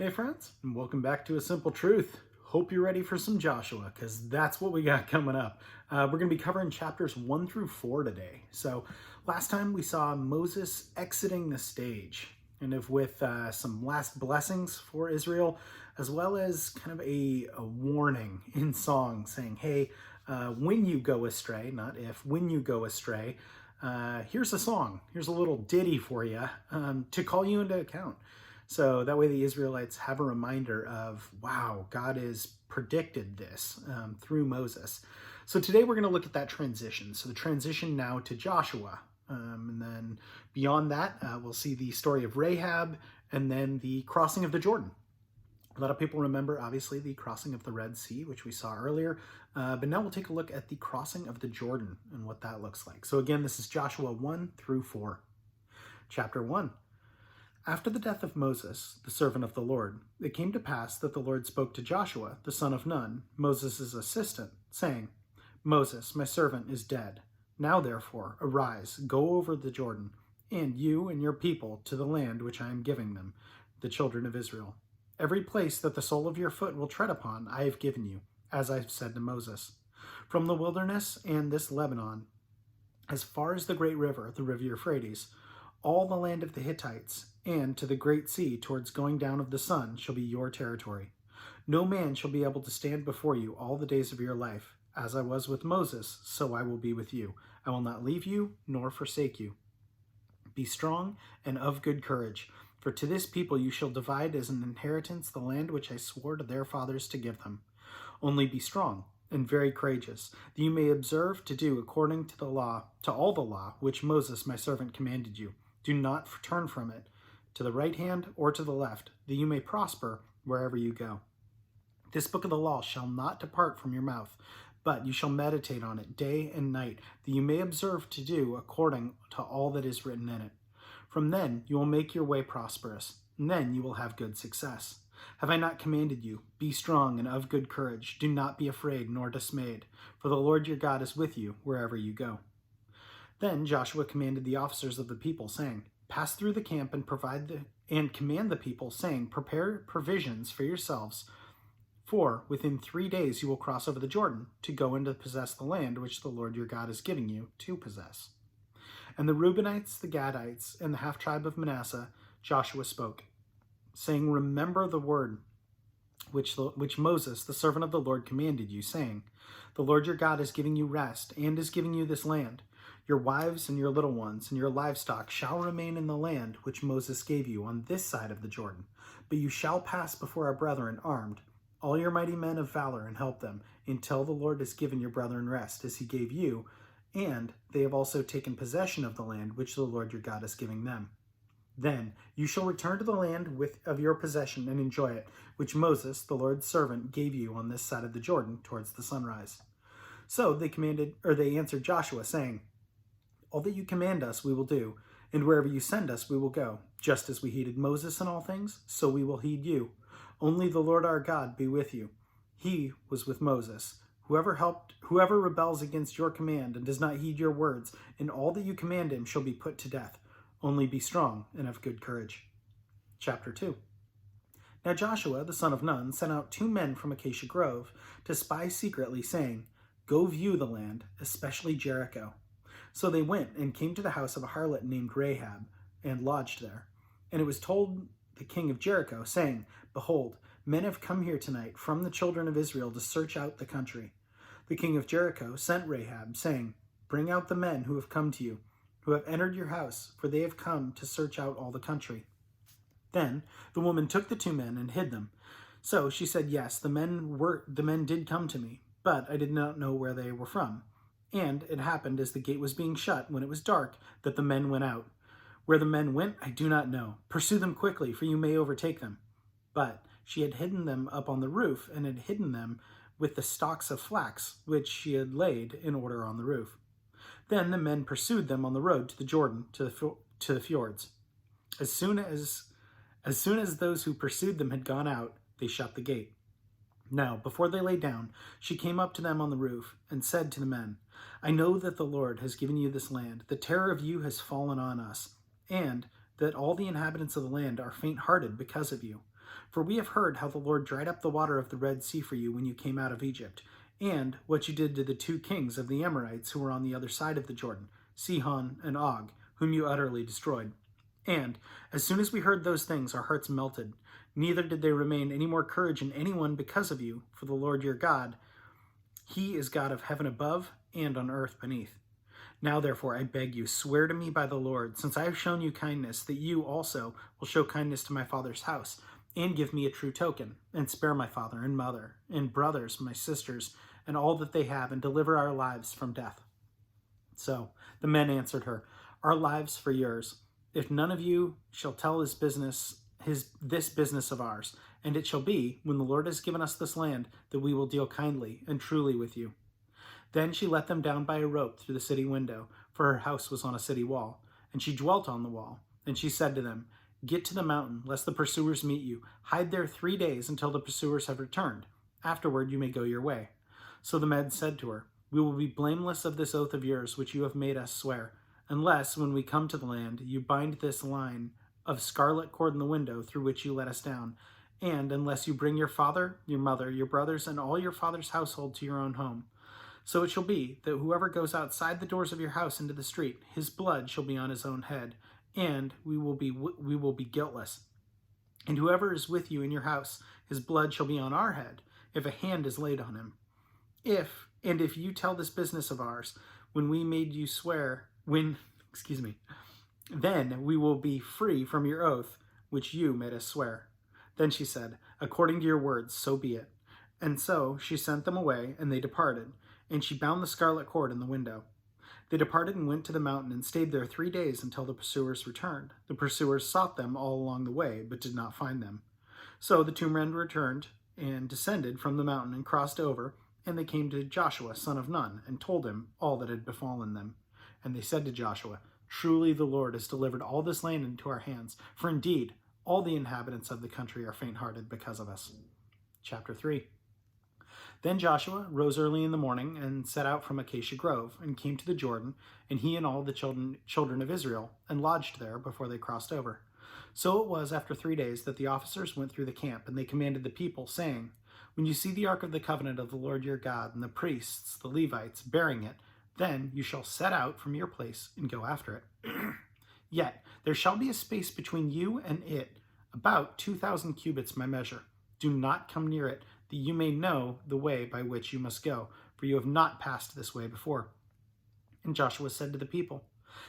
Hey friends, and welcome back to A Simple Truth. Hope you're ready for some Joshua, because that's what we got coming up. We're going to be covering chapters 1 through 4 today. So last time we saw Moses exiting the stage, with some last blessings for Israel, as well as kind of a warning in song saying, hey, when you go astray, not if, when you go astray, here's a song, here's a little ditty for you to call you into account. So that way the Israelites have a reminder of, wow, God has predicted this through Moses. So today we're going to look at that transition. So the transition now to Joshua. And then beyond that, we'll see the story of Rahab and then the crossing of the Jordan. A lot of people remember, obviously, the crossing of the Red Sea, which we saw earlier. But now we'll take a look at the crossing of the Jordan and what that looks like. So again, this is Joshua 1 through 4. Chapter 1. After the death of Moses, the servant of the Lord, it came to pass that the Lord spoke to Joshua, the son of Nun, Moses' assistant, saying, Moses, my servant, is dead. Now therefore, arise, go over the Jordan, and you and your people to the land which I am giving them, the children of Israel. Every place that the sole of your foot will tread upon, I have given you, as I have said to Moses. From the wilderness and this Lebanon, as far as the great river, the river Euphrates, all the land of the Hittites, and to the great sea towards going down of the sun shall be your territory. No man shall be able to stand before you all the days of your life. As I was with Moses, so I will be with you. I will not leave you nor forsake you. Be strong and of good courage, for to this people you shall divide as an inheritance the land which I swore to their fathers to give them. Only be strong and very courageous, that you may observe to do according to the law, to all the law which Moses my servant commanded you. Do not turn from it, to the right hand or to the left, that you may prosper wherever you go. This book of the law shall not depart from your mouth, but you shall meditate on it day and night, that you may observe to do according to all that is written in it. From then you will make your way prosperous, and then you will have good success. Have I not commanded you? Be strong and of good courage. Do not be afraid nor dismayed, for the Lord your God is with you wherever you go. Then Joshua commanded the officers of the people, saying, Pass through the camp and command the people, saying, Prepare provisions for yourselves, for within 3 days you will cross over the Jordan to go and to possess the land which the Lord your God is giving you to possess. And the Reubenites, the Gadites, and the half-tribe of Manasseh, Joshua spoke, saying, Remember the word which Moses, the servant of the Lord, commanded you, saying, The Lord your God is giving you rest, and is giving you this land. Your wives and your little ones and your livestock shall remain in the land which Moses gave you on this side of the Jordan. But you shall pass before our brethren armed, all your mighty men of valor, and help them, until the Lord has given your brethren rest, as he gave you, and they have also taken possession of the land which the Lord your God is giving them. Then you shall return to the land of your possession and enjoy it, which Moses, the Lord's servant, gave you on this side of the Jordan towards the sunrise. So they answered Joshua, saying, All that you command us we will do, and wherever you send us we will go. Just as we heeded Moses in all things, so we will heed you. Only the Lord our God be with you. He was with Moses. Whoever rebels against your command and does not heed your words, in all that you command him shall be put to death. Only be strong and of good courage. Chapter 2. Now Joshua, the son of Nun, sent out 2 men from Acacia Grove to spy secretly, saying, Go view the land, especially Jericho. So they went and came to the house of a harlot named Rahab, and lodged there. And it was told the king of Jericho, saying, Behold, men have come here tonight from the children of Israel to search out the country. The king of Jericho sent Rahab, saying, Bring out the men who have come to you, who have entered your house, for they have come to search out all the country. Then the woman took the 2 men and hid them. So she said, Yes, the men did come to me, but I did not know where they were from. And it happened as the gate was being shut, when it was dark, that the men went out. Where the men went, I do not know. Pursue them quickly, for you may overtake them. But she had hidden them up on the roof, and had hidden them with the stalks of flax, which she had laid in order on the roof. Then the men pursued them on the road to the Jordan, to the fjords. As soon as those who pursued them had gone out, they shut the gate. Now, before they lay down, she came up to them on the roof, and said to the men, I know that the Lord has given you this land. The terror of you has fallen on us, and that all the inhabitants of the land are faint-hearted because of you. For we have heard how the Lord dried up the water of the Red Sea for you when you came out of Egypt, and what you did to the 2 kings of the Amorites who were on the other side of the Jordan, Sihon and Og, whom you utterly destroyed. And as soon as we heard those things, our hearts melted. Neither did there remain any more courage in anyone because of you, for the Lord your God, he is God of heaven above and on earth beneath. Now, therefore, I beg you, swear to me by the Lord, since I have shown you kindness, that you also will show kindness to my father's house, and give me a true token, and spare my father and mother, and brothers, my sisters, and all that they have, and deliver our lives from death. So the men answered her, Our lives for yours. If none of you shall tell this business of ours, and it shall be, when the Lord has given us this land, that we will deal kindly and truly with you. Then she let them down by a rope through the city window, for her house was on a city wall, and she dwelt on the wall. And she said to them, Get to the mountain, lest the pursuers meet you. Hide there 3 days until the pursuers have returned. Afterward you may go your way. So the men said to her, We will be blameless of this oath of yours, which you have made us swear, unless, when we come to the land, you bind this line of scarlet cord in the window through which you let us down, and unless you bring your father, your mother, your brothers, and all your father's household to your own home. So it shall be that whoever goes outside the doors of your house into the street, his blood shall be on his own head, and we will be guiltless. And whoever is with you in your house, his blood shall be on our head, if a hand is laid on him. If you tell this business of ours, when we made you swear, then we will be free from your oath, which you made us swear. Then she said, According to your words, so be it. And so she sent them away, and they departed, and she bound the scarlet cord in the window. They departed and went to the mountain and stayed there 3 days until the pursuers returned. The pursuers sought them all along the way, but did not find them. So the 2 men returned and descended from the mountain and crossed over, and they came to Joshua, son of Nun, and told him all that had befallen them. And they said to Joshua, Truly the Lord has delivered all this land into our hands, for indeed all the inhabitants of the country are faint-hearted because of us. Chapter 3. Then Joshua rose early in the morning and set out from Acacia Grove, and came to the Jordan, and he and all the children of Israel, and lodged there before they crossed over. So it was after 3 days that the officers went through the camp, and they commanded the people, saying, When you see the ark of the covenant of the Lord your God, and the priests, the Levites, bearing it, then you shall set out from your place and go after it. Yet there shall be a space between you and it, about 2,000 cubits by measure. Do not come near it, that you may know the way by which you must go, for you have not passed this way before. And Joshua said to the people,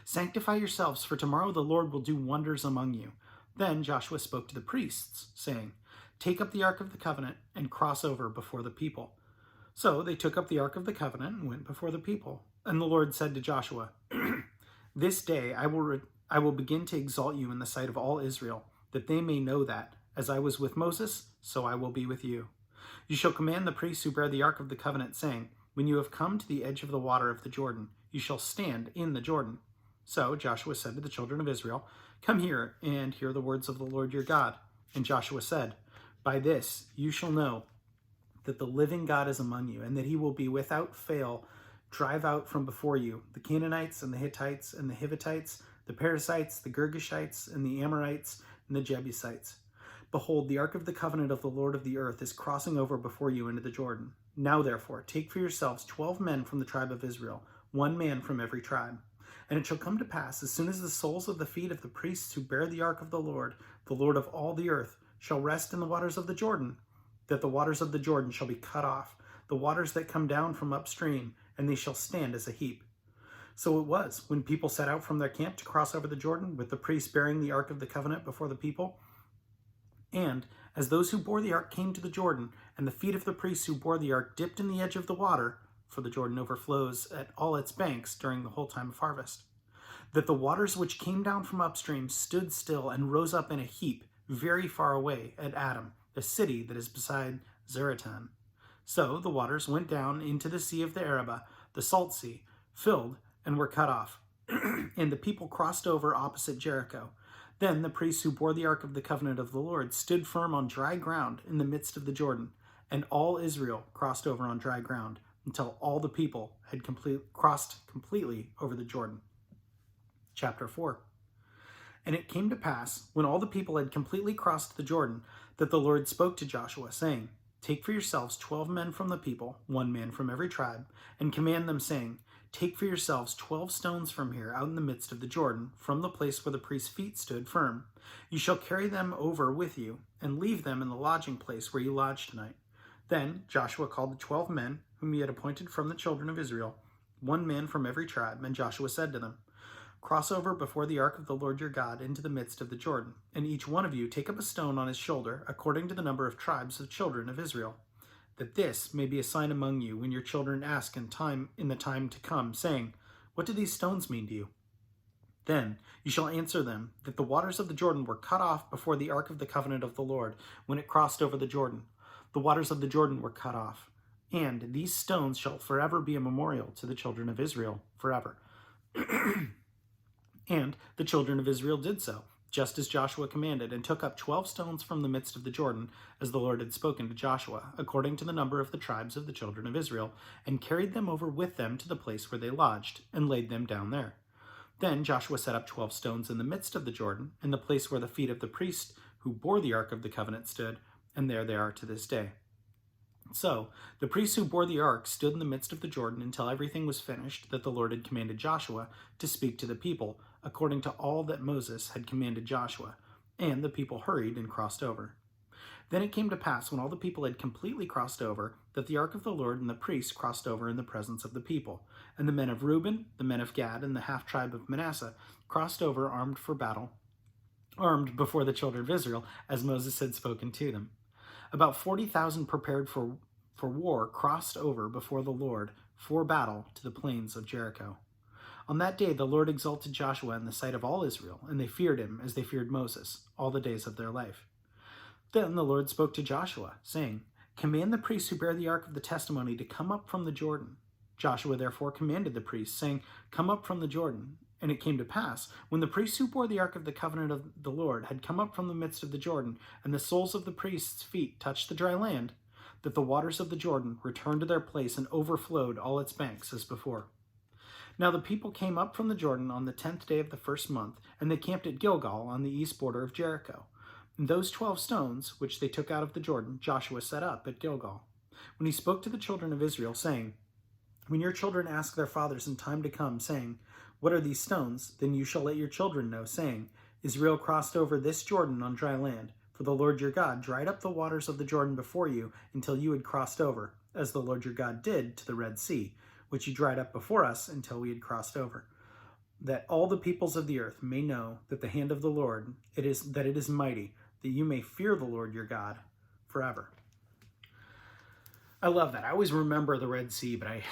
Sanctify yourselves, for tomorrow the Lord will do wonders among you. Then Joshua spoke to the priests, saying, Take up the ark of the covenant and cross over before the people. So they took up the ark of the covenant and went before the people. And the Lord said to Joshua, This day I will begin to exalt you in the sight of all Israel, that they may know that, as I was with Moses, so I will be with you. You shall command the priests who bear the ark of the covenant, saying, When you have come to the edge of the water of the Jordan, you shall stand in the Jordan. So Joshua said to the children of Israel, Come here and hear the words of the Lord your God. And Joshua said, By this you shall know that the living God is among you, and that he will be without fail drive out from before you the Canaanites and the Hittites and the Hivitites, the Perizzites, the Girgashites, and the Amorites, and the Jebusites. Behold, the ark of the covenant of the Lord of the earth is crossing over before you into the Jordan. Now therefore, take for yourselves 12 men from the tribe of Israel, 1 man from every tribe. And it shall come to pass, as soon as the soles of the feet of the priests who bear the ark of the Lord of all the earth, shall rest in the waters of the Jordan, that the waters of the Jordan shall be cut off, the waters that come down from upstream, and they shall stand as a heap. So it was, when people set out from their camp to cross over the Jordan, with the priests bearing the ark of the covenant before the people, and as those who bore the ark came to the Jordan, and the feet of the priests who bore the ark dipped in the edge of the water, for the Jordan overflows at all its banks during the whole time of harvest, that the waters which came down from upstream stood still and rose up in a heap very far away at Adam, the city that is beside Zaratan. So the waters went down into the sea of the Arabah, the salt sea, filled and were cut off. And the people crossed over opposite Jericho. Then the priests who bore the ark of the covenant of the Lord stood firm on dry ground in the midst of the Jordan, and all Israel crossed over on dry ground until all the people had crossed completely over the Jordan. Chapter 4. And it came to pass, when all the people had completely crossed the Jordan, that the Lord spoke to Joshua, saying, Take for yourselves 12 men from the people, 1 man from every tribe, and command them, saying, Take for yourselves 12 stones from here, out in the midst of the Jordan, from the place where the priest's feet stood firm. You shall carry them over with you, and leave them in the lodging place where you lodge tonight. Then Joshua called the 12 men, whom he had appointed from the children of Israel, 1 man from every tribe, and Joshua said to them, Cross over before the ark of the Lord your God into the midst of the Jordan, and each one of you take up a stone on his shoulder, according to the number of tribes of children of Israel, that this may be a sign among you when your children ask in the time to come, saying, What do these stones mean to you? Then you shall answer them that the waters of the Jordan were cut off before the ark of the covenant of the Lord, when it crossed over the Jordan. The waters of the Jordan were cut off, and these stones shall forever be a memorial to the children of Israel, forever. And the children of Israel did so, just as Joshua commanded, and took up 12 stones from the midst of the Jordan, as the Lord had spoken to Joshua, according to the number of the tribes of the children of Israel, and carried them over with them to the place where they lodged, and laid them down there. Then Joshua set up 12 stones in the midst of the Jordan, in the place where the feet of the priest who bore the ark of the covenant stood, and there they are to this day. So the priests who bore the ark stood in the midst of the Jordan until everything was finished that the Lord had commanded Joshua to speak to the people, according to all that Moses had commanded Joshua. And the people hurried and crossed over. Then it came to pass, when all the people had completely crossed over, that the ark of the Lord and the priests crossed over in the presence of the people. And the men of Reuben, the men of Gad, and the half-tribe of Manasseh crossed over armed for battle, armed before the children of Israel, as Moses had spoken to them. About 40,000 prepared for war crossed over before the Lord for battle to the plains of Jericho. On that day the Lord exalted Joshua in the sight of all Israel, and they feared him as they feared Moses all the days of their life. Then the Lord spoke to Joshua, saying, Command the priests who bear the ark of the testimony to come up from the Jordan. Joshua therefore commanded the priests, saying, Come up from the Jordan. And it came to pass, when the priests who bore the ark of the covenant of the Lord had come up from the midst of the Jordan, and the soles of the priests' feet touched the dry land, that the waters of the Jordan returned to their place and overflowed all its banks as before. Now the people came up from the Jordan on the 10th day of the first month, and they camped at Gilgal on the east border of Jericho. And those 12 stones, which they took out of the Jordan, Joshua set up at Gilgal. When he spoke to the children of Israel, saying, When your children ask their fathers in time to come, saying, What are these stones? Then you shall let your children know, saying, Israel crossed over this Jordan on dry land, for the Lord your God dried up the waters of the Jordan before you until you had crossed over, as the Lord your God did to the Red Sea, which he dried up before us until we had crossed over, that all the peoples of the earth may know that the hand of the Lord it is mighty, that you may fear the Lord your God forever. I love that. I always remember the Red Sea, but I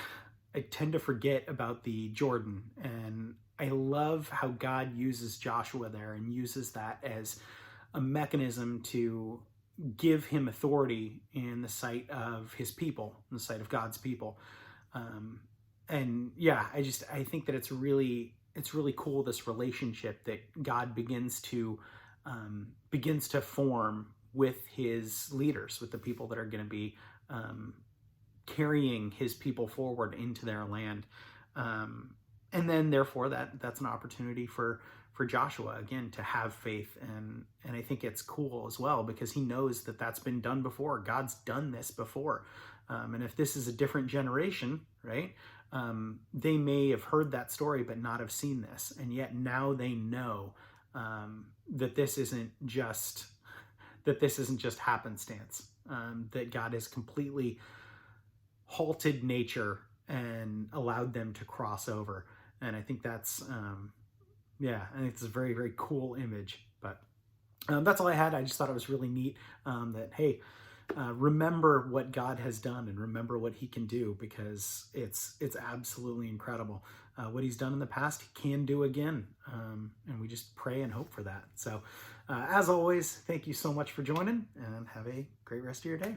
tend to forget about the Jordan, and I love how God uses Joshua there and uses that as a mechanism to give him authority in the sight of his people, in the sight of God's people. And yeah, I think that it's really cool, this relationship that God begins to form with his leaders, with the people that are going to be carrying his people forward into their land. And then therefore that's an opportunity for Joshua, again, to have faith. And I think it's cool as well, because he knows that that's been done before. God's done this before. And if this is a different generation, right, they may have heard that story but not have seen this. And yet now they know that this isn't just happenstance, that God has completely halted nature and allowed them to cross over. And I think that's, I think it's a very, very cool image. But that's all I had. I just thought it was really neat that, hey, remember what God has done and remember what he can do, because it's absolutely incredible. What he's done in the past, he can do again. And we just pray and hope for that. So as always, thank you so much for joining, and have a great rest of your day.